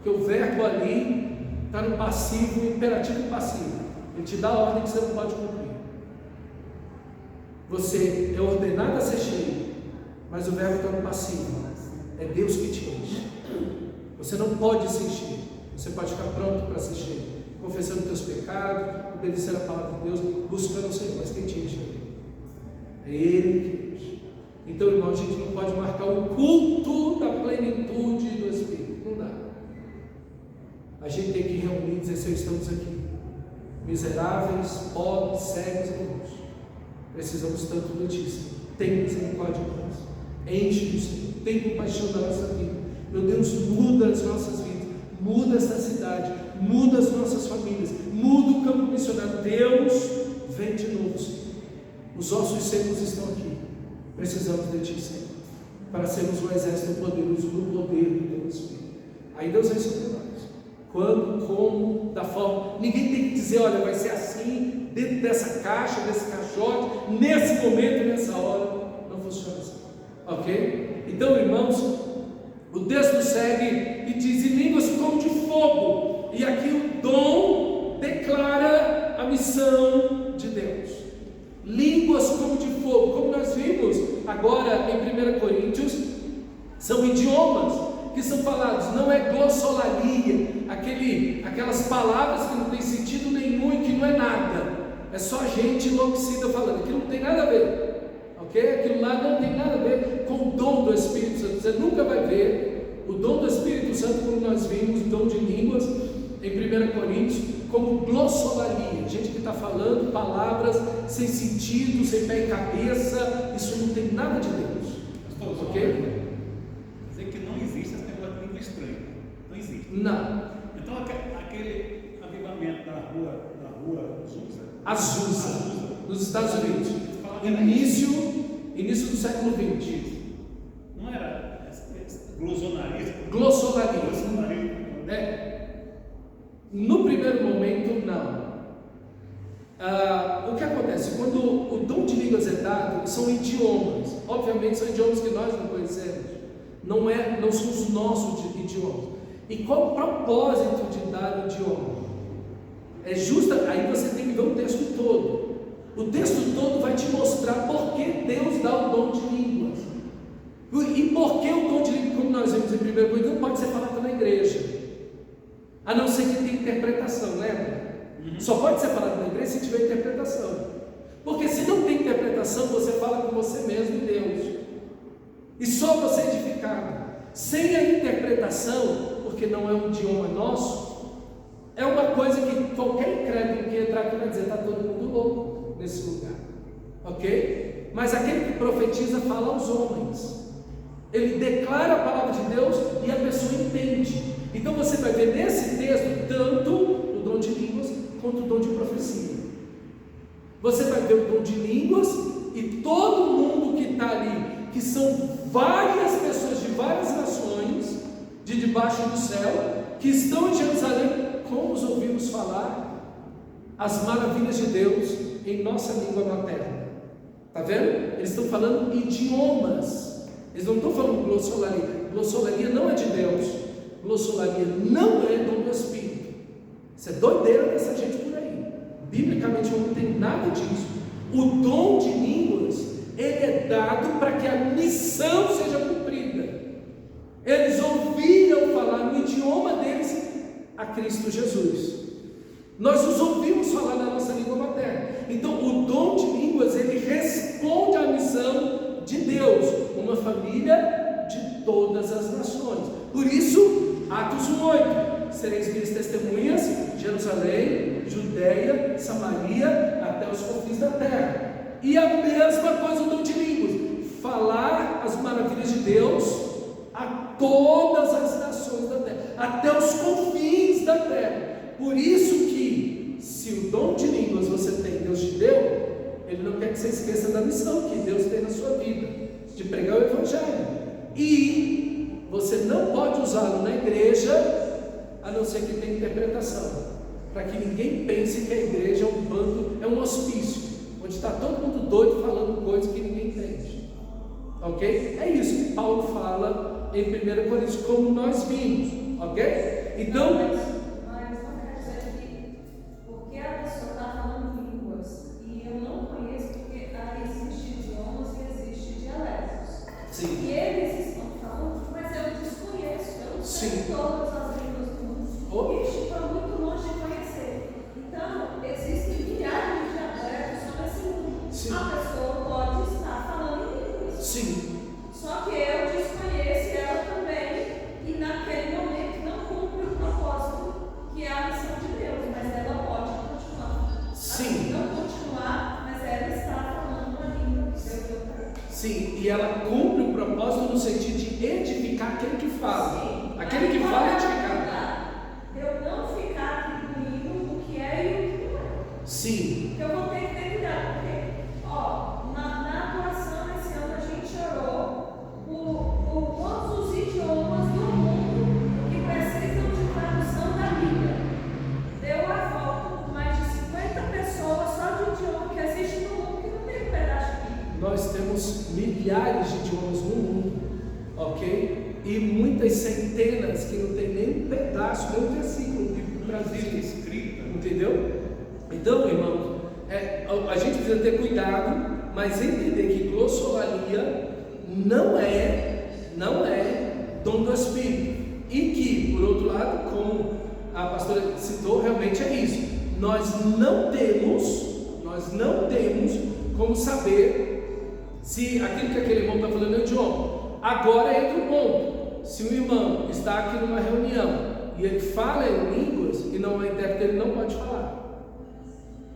Porque o verbo ali está no passivo, imperativo passivo. Ele te dá a ordem que você não pode cumprir. Você é ordenado a ser cheio, mas o verbo está no passivo. É Deus que te enche. Você não pode se encher. Você pode ficar pronto para ser cheio, confessando os teus pecados, obedecendo a palavra de Deus, buscando o Senhor. Mas quem te enche é Ele que enche. Então, irmão, a gente não pode marcar o culto da plenitude do Espírito. Não dá. A gente tem que reunir e dizer: Senhor, estamos aqui, miseráveis, pobres, cegos e nus. Precisamos tanto de Ti, Senhor. Tem misericórdia de nós. Enche-nos, Senhor. Tem compaixão da nossa vida. Meu Deus, muda as nossas vidas. Muda essa cidade. Muda as nossas famílias. Muda o campo missionário. Deus, vem de novo, Senhor. Os ossos secos estão aqui. Precisamos de Ti, Senhor, para sermos um exército poderoso no poder do Teu Espírito. Aí Deus vem sobre nós. Quando, como, da forma. Ninguém tem que dizer: olha, vai ser assim, dentro dessa caixa, desse caixote, nesse momento, nessa hora. Não funciona assim. Ok? Então, irmãos, o texto segue e diz: em línguas como de fogo. E aqui o dom declara a missão de Deus. Línguas como de fogo, como nós vimos agora em 1 Coríntios, são idiomas que são falados, não é glossolalia, aquelas palavras que não tem sentido nenhum e que não é nada, é só gente enlouquecida falando, aquilo não tem nada a ver, ok? Aquilo lá não tem nada a ver com o dom do Espírito Santo. Você nunca vai ver o dom do Espírito Santo, como nós vimos, o dom de línguas em 1 Coríntios, como glossolalia, gente que está falando palavras sem sentido, sem pé e cabeça. Isso não tem nada de Deus, ok? Dizer que não existe esse negócio de língua estranha, não existe. Não. Então aquele avivamento da rua Azusa, nos Estados Unidos, início do século XX. Não era glossonarismo? Glossolaria. No primeiro momento, não. O que acontece? Quando o dom de línguas é dado, são idiomas. Obviamente são idiomas que nós não conhecemos. Não são os nossos idiomas. E qual o propósito de dar o idioma? Aí você tem que ver o texto todo. O texto todo vai te mostrar por que Deus dá o dom de línguas. E por que o dom de línguas, como nós vimos em 1 Coríntios, não pode ser falado na igreja, a não ser que tenha interpretação, lembra? Só pode ser falado na igreja se tiver interpretação. Porque se não tem interpretação, você fala com você mesmo e Deus. E só você é edificado. Sem a interpretação, porque não é um idioma nosso, é uma coisa que qualquer incrédulo que entrar aqui vai dizer, está todo mundo louco nesse lugar, ok? Mas aquele que profetiza fala aos homens, ele declara a palavra de Deus e a pessoa entende. Então você vai ver nesse texto tanto o dom de línguas quanto o dom de profecia. Você vai ver o dom de línguas e todo mundo que está ali, que são várias pessoas de várias nações, de debaixo do céu, que estão em Jerusalém, como os ouvimos falar as maravilhas de Deus em nossa língua materna. Está vendo? Eles estão falando idiomas, eles não estão falando glossolalia. Glossolalia não é de Deus, glossolalia não é dom do Espírito. Isso é doideira dessa gente por aí. Biblicamente não tem nada disso. O dom de línguas, ele é dado para que a missão seja cumprida. Eles ouviram falar no idioma deles a Cristo Jesus. Nós os ouvimos falar na nossa língua materna. Então o dom de línguas, ele responde à missão de Deus, uma família de todas as nações. Por isso, Atos 1:8, sereis minhas testemunhas, Jerusalém, Judeia, Samaria, até os confins da terra. E a mesma coisa o dom de línguas, falar as maravilhas de Deus a todas as nações da terra, até os confins da terra. Por isso que, se o dom de línguas você tem, Deus te deu, Ele não quer que você esqueça da missão que Deus tem na sua vida, de pregar o Evangelho. E você não pode usá-lo na igreja, a não ser que tenha interpretação, para que ninguém pense que a igreja é um bando, é um hospício, onde está todo mundo doido falando coisas que ninguém entende. Ok? É isso que Paulo fala em 1 Coríntios, como nós vimos. Ok? Então, mas não quer dizer que porque a pessoa está falando línguas e eu não conheço, porque existem idiomas e existem dialetos. sim. E eles estão falando, mas eu desconheço, eu não sei todas as línguas do mundo. Isso está muito longe de conhecer. Então, existem milhares de dialetos só nesse mundo. Sim. A pessoa pode estar falando em línguas. Sim. Só que eu desconheço ela também, e naquele momento não cumpre o propósito que é a missão de Deus, mas ela pode continuar. Sim. Assim, não continuar, mas ela está falando uma língua que Deus deu para ela. Sim, e ela cumpre o propósito no sentido de edificar aquele que fala. Sim. Aquele que fala é edificado. Eu não ficar atribuindo o que é e o que não é. Sim. Porque eu vou ter que ter cuidado, porque, na atuação esse ano a gente orou por todos os idiomas do mundo que precisam de tradução da Bíblia. Deu a volta por mais de 50 pessoas só de idioma que existe no mundo que não tem um pedaço de Bíblia. Nós temos milhares de idiomas no mundo, ok? E muitas centenas que não tem nem um pedaço, nem um versículo bíblico trazido, escrita, entendeu? Então, irmão, a gente precisa ter cuidado, mas entender que glossolalia não é dom do Espírito. E que, por outro lado, como a pastora citou, realmente é isso. Nós não temos como saber se aquilo que aquele irmão está falando é o idioma. Agora entra o ponto: se o irmão está aqui numa reunião e ele fala em línguas e não é intérprete, ele não pode falar.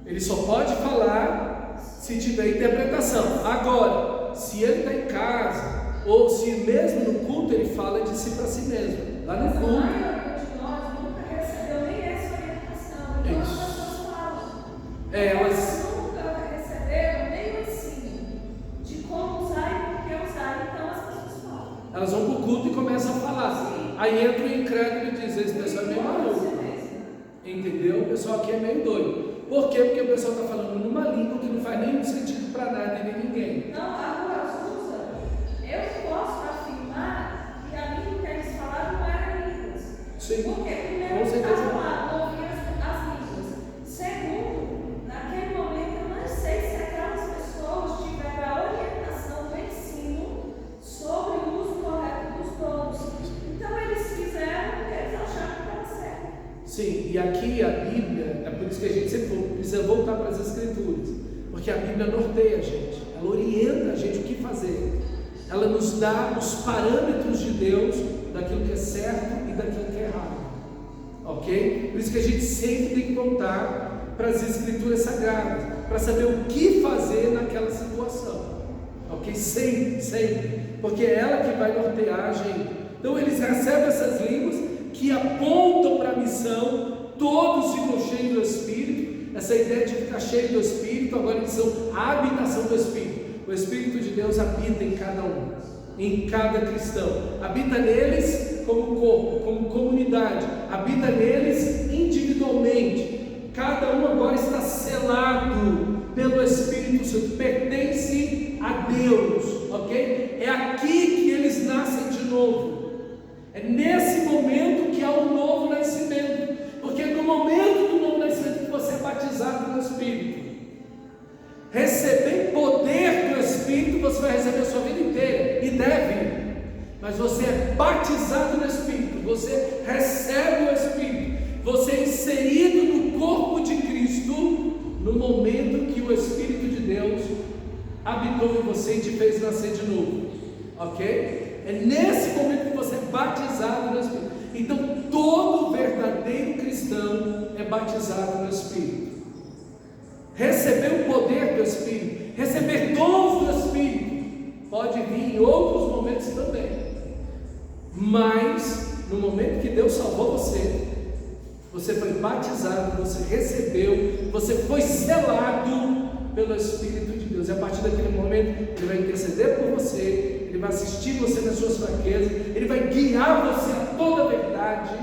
Ele só pode falar se tiver interpretação. Agora, se ele está em casa, ou se mesmo no culto ele fala de si para si mesmo, lá no culto. A maioria de nós nunca recebeu nem essa orientação. Então as pessoas falam. Elas nunca receberam nem o ensino de como usar e por que usar. Então as pessoas falam. Elas vão para o culto e começam a falar. Sim. Aí entra o incrédulo e diz: esse pessoal é meio maluco. Entendeu? O pessoal aqui é meio doido. Por quê? Porque o pessoal está falando numa língua que não faz nenhum sentido para nada e nem ninguém. Não, agora usa. Eu posso afirmar que a língua que eles falaram não era línguas. Sim. Porque primeiro Com certeza. estavam lá, não ouviam as línguas. Segundo, naquele momento eu não sei se aquelas pessoas tiveram a orientação do ensino sobre o uso correto dos dons. Então eles fizeram o que eles acharam que era certo. Sim, e aqui a Bíblia, é por isso que a gente sempre precisa voltar para as Escrituras, porque a Bíblia norteia a gente, ela orienta a gente o que fazer, ela nos dá os parâmetros de Deus daquilo que é certo e daquilo que é errado, ok? Por isso que a gente sempre tem que voltar para as Escrituras Sagradas, para saber o que fazer naquela situação, ok? Sempre, porque é ela que vai nortear a gente. Então eles recebem essas línguas que apontam para a missão, todos ficam cheios do Espírito. Essa ideia de ficar cheio do Espírito, agora eles são a habitação do Espírito. O Espírito de Deus habita em cada um, em cada cristão, habita neles como corpo, como comunidade, habita neles individualmente. Cada um agora está selado pelo Espírito Santo, pertence a Deus, ok? É aqui que eles nascem de novo. É nesse momento que há um novo nascimento, porque é no momento do novo nascimento que você é batizado no Espírito. Receber poder do Espírito você vai receber a sua vida inteira, e deve, mas você é batizado no Espírito, você recebe o Espírito, você é inserido no corpo de Cristo, no momento que o Espírito de Deus habitou em você e te fez nascer de novo, ok? É nesse momento que você é batizado no Espírito. Então todo verdadeiro cristão é batizado no Espírito. Receber o poder do Espírito, receber dons do Espírito, pode vir em outros momentos também, mas no momento que Deus salvou você, você foi batizado, você recebeu, você foi selado pelo Espírito de Deus. E a partir daquele momento Ele vai interceder por você, Ele vai assistir você nas suas fraquezas, Ele vai guiar você a toda a verdade,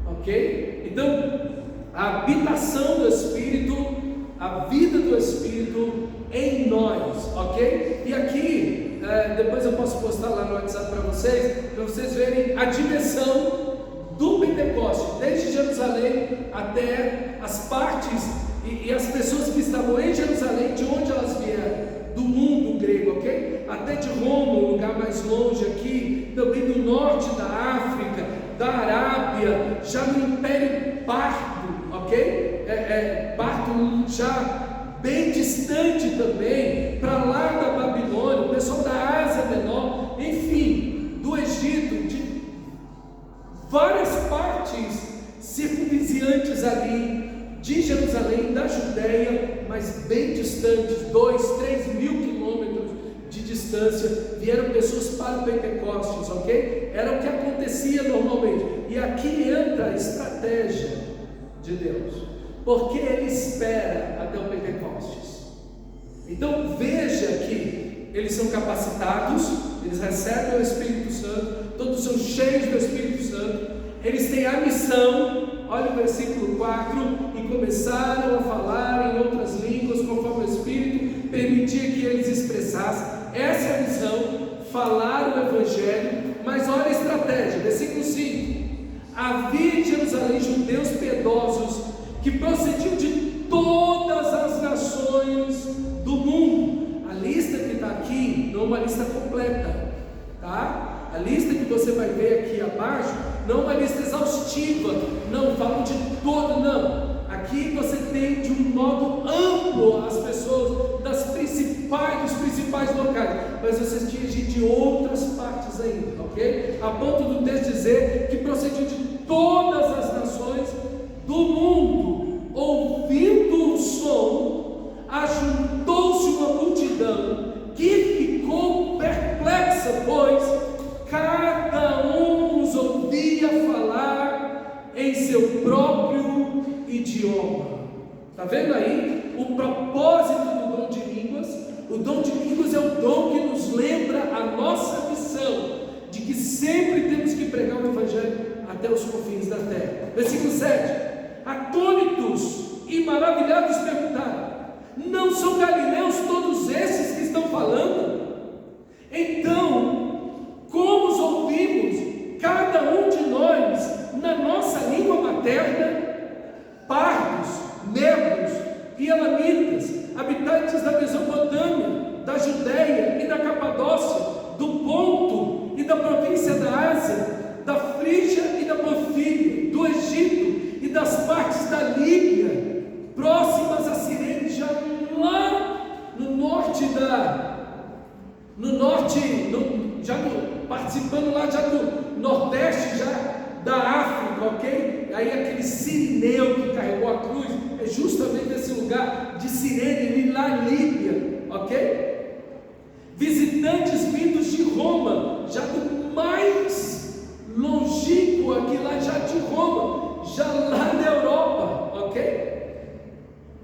ok? Então a habitação do Espírito, a vida do Espírito em nós, ok? E aqui, depois eu posso postar lá no WhatsApp para vocês verem a dimensão do Pentecoste, desde Jerusalém até as partes e as pessoas que estavam em Jerusalém, de onde elas vieram, do mundo grego, ok? Até de Roma, um lugar mais longe aqui, também do norte da África, da Arábia, já no Império Parto, ok? Parto já bem distante também, para lá da Babilônia, o pessoal da Ásia Menor, enfim, do Egito, de várias partes circunvizinhantes ali, de Jerusalém, da Judéia, mas bem distantes, 2-3 mil quilômetros de distância, vieram pessoas para o Pentecostes, ok? Era o que acontecia normalmente. E aqui entra a estratégia de Deus, porque Ele espera até o Pentecostes. Então veja que eles são capacitados, eles recebem o Espírito Santo, todos são cheios do Espírito Santo, eles têm a missão. Olha o versículo 4, e começaram a falar em outras línguas, conforme o Espírito permitia que eles expressassem. Essa é a missão, falar o Evangelho. Mas olha a estratégia, versículo 5: havia em Jerusalém judeus piedosos, que procediam de todas as nações do mundo. A lista que está aqui não é uma lista completa, tá? A lista que você vai ver aqui abaixo não é uma lista exaustiva, não falo de todo, não. Aqui você tem de um modo amplo as pessoas dos principais locais, mas você atinge de outras partes ainda, ok? A ponto do texto dizer que procediu de todas as nações do mundo, ouvindo o som, ajuntou-se uma multidão que ficou perplexa, pois cada um os ouvia falar em seu próprio idioma. Está vendo aí o propósito do dom de línguas? O dom de línguas é o dom que nos lembra a nossa missão, de que sempre temos que pregar o Evangelho até os confins da terra. Versículo 7: atônitos e maravilhados perguntaram: não são galileus todos esses que estão falando? Então, como os ouvimos, cada um de nós, na nossa língua materna? Pardos, medos e elamitas, habitantes da Mesopotâmia, da Judéia e da Capadócia, do Ponto e da província da Ásia, da Frígia e da Panfília, do Egito e das partes da Líbia, próximas a Cirene, já lá no norte participando lá já do Nordeste, já da África, ok? Aí aquele sirineu que carregou a cruz é justamente esse lugar de Cirene, lá na Líbia, ok? Visitantes vindos de Roma, já do mais longínquo aqui lá já de Roma, já lá na Europa, ok?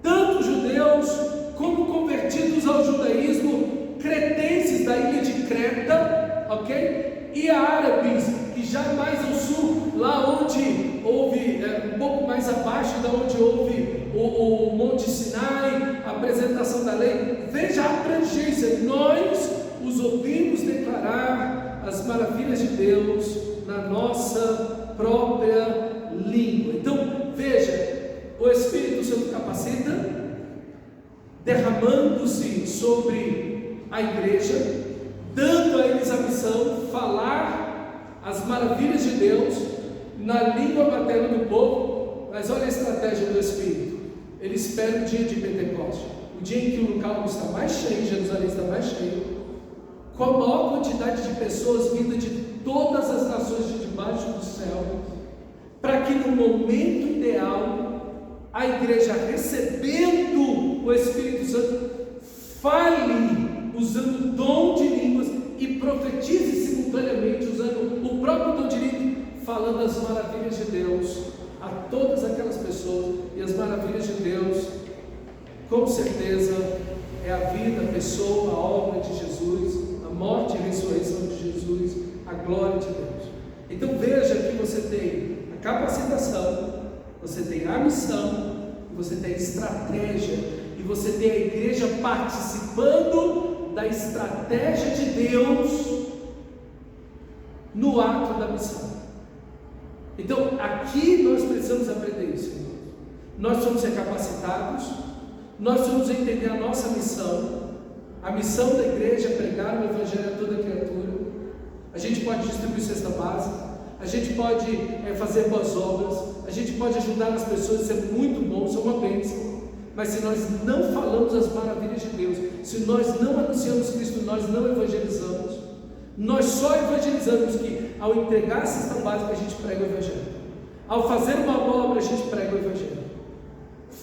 Tanto judeus como convertidos ao judaísmo, cretenses da ilha de Creta, ok? E árabes, que já mais ao sul, lá onde houve, um pouco mais abaixo da onde houve o Monte Sinai, a apresentação da lei. Veja a abrangência, nós os ouvimos declarar as maravilhas de Deus na nossa própria língua. Então, veja, o Espírito Santo capacita, derramando-se sobre a igreja, dando a eles a missão, falar as maravilhas de Deus na língua materna do povo. Mas olha a estratégia do Espírito: ele espera o dia de Pentecostes, o dia em que o local está mais cheio, Jerusalém está mais cheio, com a maior quantidade de pessoas vindas de todas as nações de debaixo do céu, para que no momento ideal a igreja, recebendo o Espírito Santo, fale usando o dom de línguas e profetize simultaneamente usando o próprio dom de línguas, falando as maravilhas de Deus a todas aquelas pessoas. E as maravilhas de Deus, com certeza, é a vida, a pessoa, a obra de Jesus, a morte e a ressurreição de Jesus, a glória de Deus. Então veja que você tem a capacitação, você tem a missão, você tem a estratégia, e você tem a igreja participando da estratégia de Deus no ato da missão. Então aqui nós precisamos aprender isso. Nós precisamos ser capacitados, nós precisamos entender a nossa missão. A missão da igreja é pregar o Evangelho a toda criatura. A gente pode distribuir cesta básica, a gente pode fazer boas obras, a gente pode ajudar as pessoas, isso é muito bom, isso é uma bênção. Mas se nós não falamos as maravilhas de Deus, se nós não anunciamos Cristo, nós não evangelizamos. Nós só evangelizamos que ao entregar a cesta básica a gente prega o Evangelho, ao fazer uma boa obra a gente prega o Evangelho.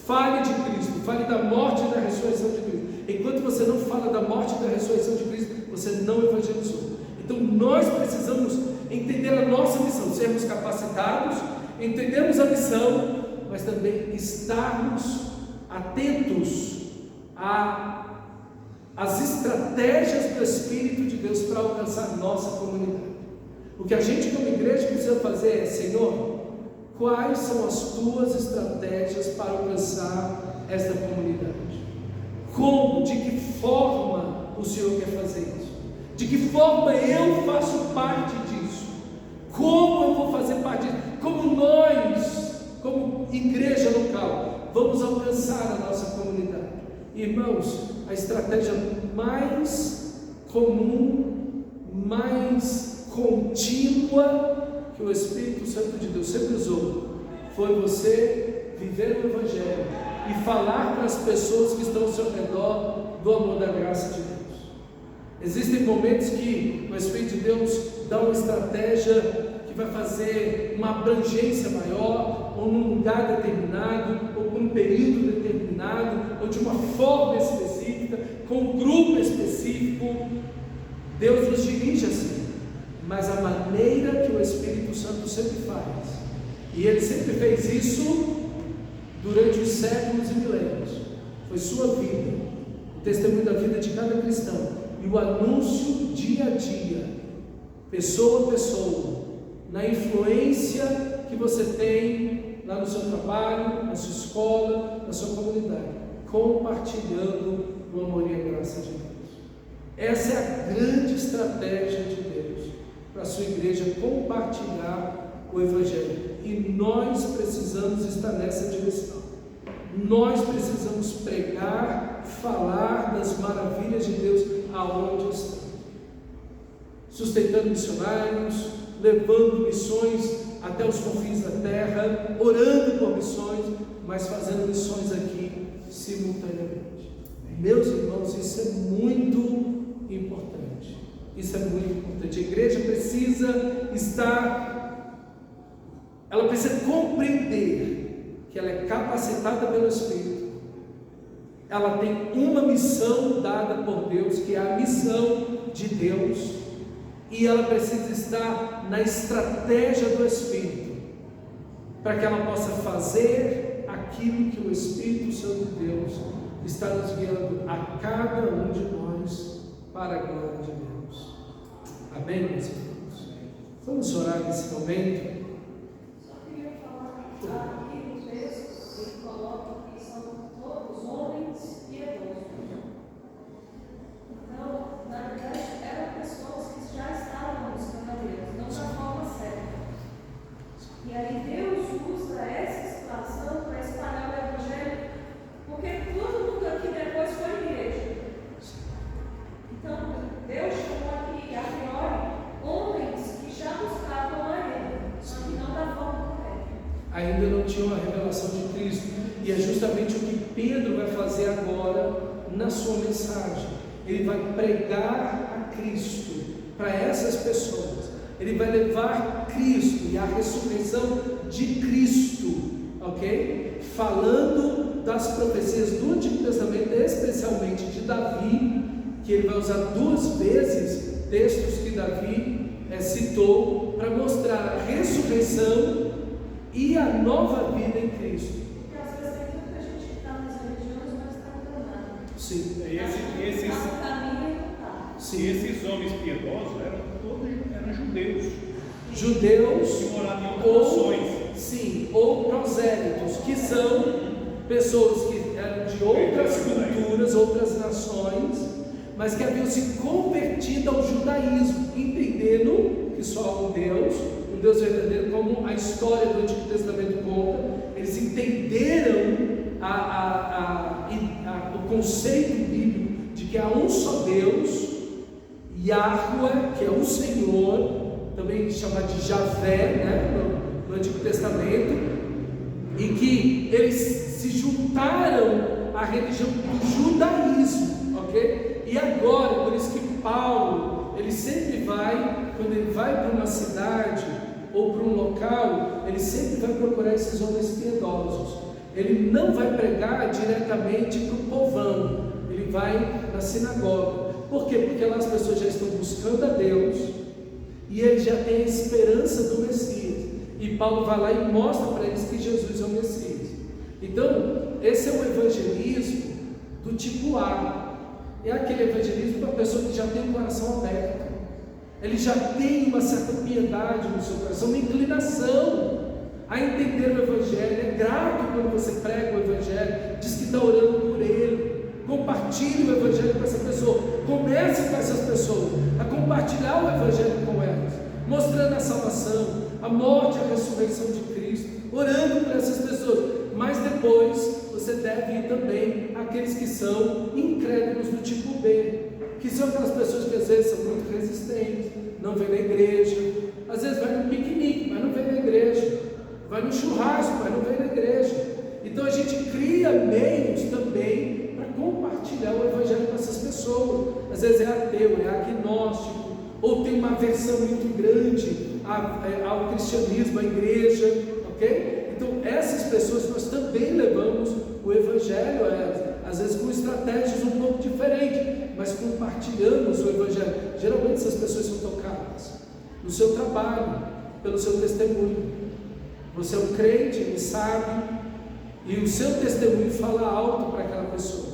Fale de Cristo, fale da morte e da ressurreição de Cristo. Enquanto você não fala da morte e da ressurreição de Cristo, você não evangelizou. Então nós precisamos entender a nossa missão, sermos capacitados, entendermos a missão, mas também estarmos atentos às estratégias do Espírito de Deus para alcançar nossa comunidade. O que a gente como igreja precisa fazer é: Senhor, quais são as tuas estratégias para alcançar esta comunidade? Como, de que forma o Senhor quer fazer isso? De que forma eu faço parte disso? Como eu vou fazer parte disso? Como nós, como igreja local, vamos alcançar a nossa comunidade? Irmãos, a estratégia mais comum contínua que o Espírito Santo de Deus sempre usou foi você viver o Evangelho e falar para as pessoas que estão ao seu redor do amor da graça de Deus. Existem momentos que o Espírito de Deus dá uma estratégia que vai fazer uma abrangência maior, ou num lugar determinado, ou por um período determinado, ou de uma forma específica, com um grupo específico. Deus nos dirige assim, mas a maneira que o Espírito Santo sempre faz, e Ele sempre fez isso durante os séculos e milênios, foi sua vida, o testemunho da vida de cada cristão, e o anúncio dia a dia, pessoa a pessoa, na influência que você tem lá no seu trabalho, na sua escola, na sua comunidade, compartilhando o amor e a graça de Deus. Essa é a grande estratégia de Deus para a sua igreja, compartilhar o Evangelho, e nós precisamos estar nessa direção. Nós precisamos pregar, falar das maravilhas de Deus aonde estamos, sustentando missionários, levando missões até os confins da terra, orando por missões, mas fazendo missões aqui simultaneamente. Meus irmãos, isso é muito importante. Isso é muito importante. A igreja precisa ela precisa compreender que ela é capacitada pelo Espírito. Ela tem uma missão dada por Deus, que é a missão de Deus, e ela precisa estar na estratégia do Espírito, para que ela possa fazer aquilo que o Espírito Santo de Deus está nos guiando a cada um de nós para a glória de Deus. Amém, meus irmãos? Vamos orar nesse momento. Só queria falar aqui no texto, ele coloca que são todos homens piedosos. Então, na verdade, eram pessoas que já estavam buscando a Deus, não da forma certa. E aí Deus usa essa situação para espalhar o Evangelho, porque todo mundo aqui depois foi igreja. Então, Deus chamou aqui, a priori, homens que já buscavam a Ele, só que não da forma correta. Ainda não tinham a revelação de Cristo, e é justamente o que Pedro vai fazer agora na sua mensagem. Ele vai pregar a Cristo para essas pessoas, ele vai levar Cristo e a ressurreição de Cristo, ok? Falando das profecias do Antigo Testamento, especialmente de Davi, que ele vai usar 2 vezes textos que Davi citou para mostrar a ressurreição e a nova vida em Cristo. Porque às vezes tem muita gente que está nas religiões, mas está enganado. Sim. Está no caminho e não está. Sim. Esses homens piedosos eram judeus. Judeus Que moravam em outras nações. Sim, ou prosélitos, que são pessoas que eram de outras culturas, outras nações, mas que haviam se convertido ao judaísmo, entendendo que só há um Deus verdadeiro, como a história do Antigo Testamento conta. Eles entenderam o conceito bíblico de que há um só Deus, Yahweh, que é o Senhor, também chamado de Javé, né, no Antigo Testamento, e que eles se juntaram à religião do judaísmo, ok? E agora, por isso que Paulo, ele sempre vai, quando ele vai para uma cidade ou para um local, ele sempre vai procurar esses homens piedosos. Ele não vai pregar diretamente para o povão, ele vai na sinagoga. Por quê? Porque lá as pessoas já estão buscando a Deus e eles já têm a esperança do Messias. E Paulo vai lá e mostra para eles que Jesus é o Messias. Então, esse é o evangelismo do tipo A. É aquele evangelismo para a pessoa que já tem o coração aberto. Ele já tem uma certa piedade no seu coração, uma inclinação a entender o Evangelho. É grato quando você prega o Evangelho, diz que está orando por ele. Compartilhe o Evangelho com essa pessoa. Comece com essas pessoas a compartilhar o Evangelho com elas, mostrando a salvação, a morte e a ressurreição de Cristo, orando por essas pessoas. Mas depois você deve ir também àqueles que são incrédulos do tipo B, que são aquelas pessoas que às vezes são muito resistentes, não vêm na igreja, às vezes vai no piquenique, mas não vem na igreja, vai no churrasco, mas não vem na igreja. Então a gente cria meios também para compartilhar o Evangelho com essas pessoas. Às vezes é ateu, é agnóstico, ou tem uma aversão muito grande ao cristianismo, à igreja, ok? Então essas pessoas nós também levamos o Evangelho a elas, às vezes com estratégias um pouco diferentes, mas compartilhamos o Evangelho. Geralmente essas pessoas são tocadas no seu trabalho, pelo seu testemunho. Você é um crente, ele sabe, e o seu testemunho fala alto para aquela pessoa.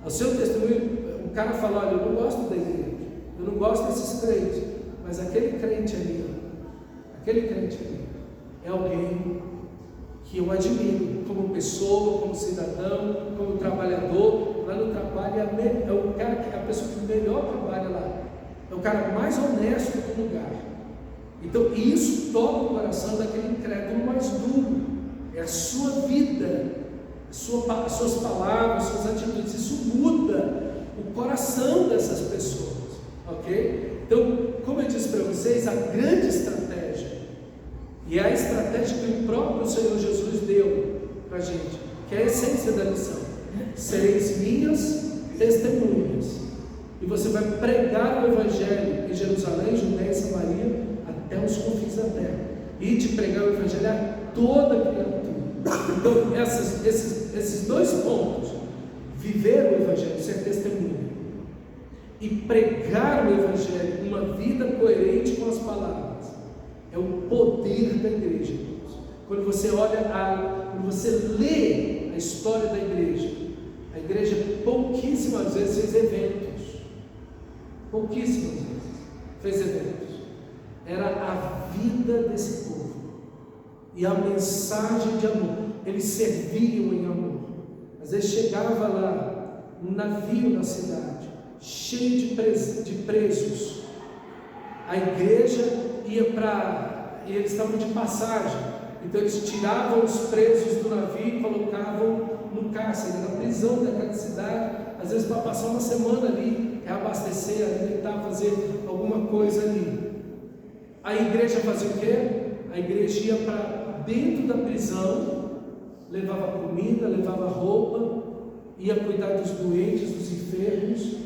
O seu testemunho, o cara fala: olha, eu não gosto da igreja, eu não gosto desses crentes, mas aquele crente ali, é alguém que eu admiro como pessoa, como cidadão, como trabalhador. Lá no trabalho é o cara que é a pessoa que melhor trabalha lá, é o cara mais honesto do lugar. Então isso toca o coração daquele incrédulo mais duro. É a sua vida, as suas palavras, as suas atitudes. Isso muda o coração dessas pessoas, ok? Então, como eu disse para vocês, a grande estratégia, e é a estratégia que o próprio Senhor Jesus deu para a gente, que é a essência da lição: sereis minhas testemunhas. E você vai pregar o Evangelho em Jerusalém, Judeia e Samaria, até os confins da terra, e de pregar o Evangelho a toda criatura. Então, esses dois pontos, viver o Evangelho, ser testemunha, e pregar o Evangelho, uma vida coerente com as palavras, é o poder da igreja. Quando você quando você lê a história da igreja, a igreja pouquíssimas vezes fez eventos, pouquíssimas vezes fez eventos. Era a vida desse povo e a mensagem de amor. Eles serviam em amor. Às vezes chegava lá um navio na cidade, cheio de presos. A igreja ia e eles estavam de passagem, então eles tiravam os presos do navio e colocavam no cárcere, na prisão daquela cidade, às vezes para passar uma semana ali, reabastecer, alimentar, fazer alguma coisa ali. A igreja fazia o quê? A igreja ia para dentro da prisão, levava comida, levava roupa, ia cuidar dos doentes, dos enfermos,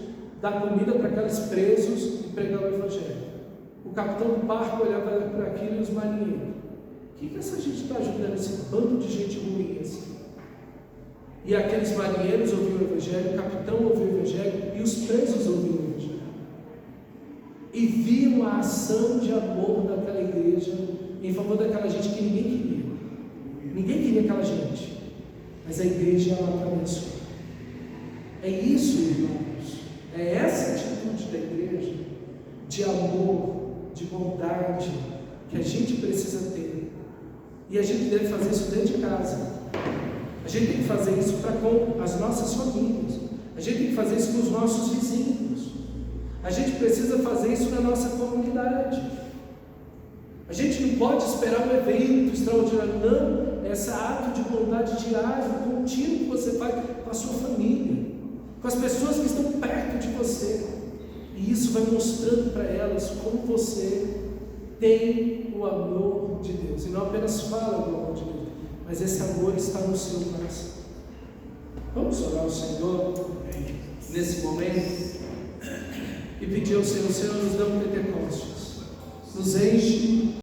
dar comida para aqueles presos e pregar o Evangelho. O capitão do barco olhava para aquilo e os marinheiros: o que essa gente está ajudando esse bando de gente ruim assim? E aqueles marinheiros ouviam o Evangelho, o capitão ouviu o Evangelho e os presos ouviam o Evangelho. E viam a ação de amor daquela igreja em favor daquela gente que ninguém queria. Ninguém queria aquela gente, mas a igreja ela abençoou. É isso, irmãos, é essa atitude da igreja, de amor, de bondade, que a gente precisa ter. E a gente deve fazer isso dentro de casa. A gente tem que fazer isso para com as nossas famílias. A gente tem que fazer isso com os nossos vizinhos. A gente precisa fazer isso na nossa comunidade. A gente não pode esperar um evento extraordinário, não. É esse ato de bondade diário, contínuo que você faz com a sua família, com as pessoas que estão perto de você. E isso vai mostrando para elas como você tem o amor de Deus. E não apenas fala do amor de Deus, mas esse amor está no seu coração. Vamos orar ao Senhor nesse momento e pedir ao Senhor: Senhor, nos dá um Pentecostes, nos enche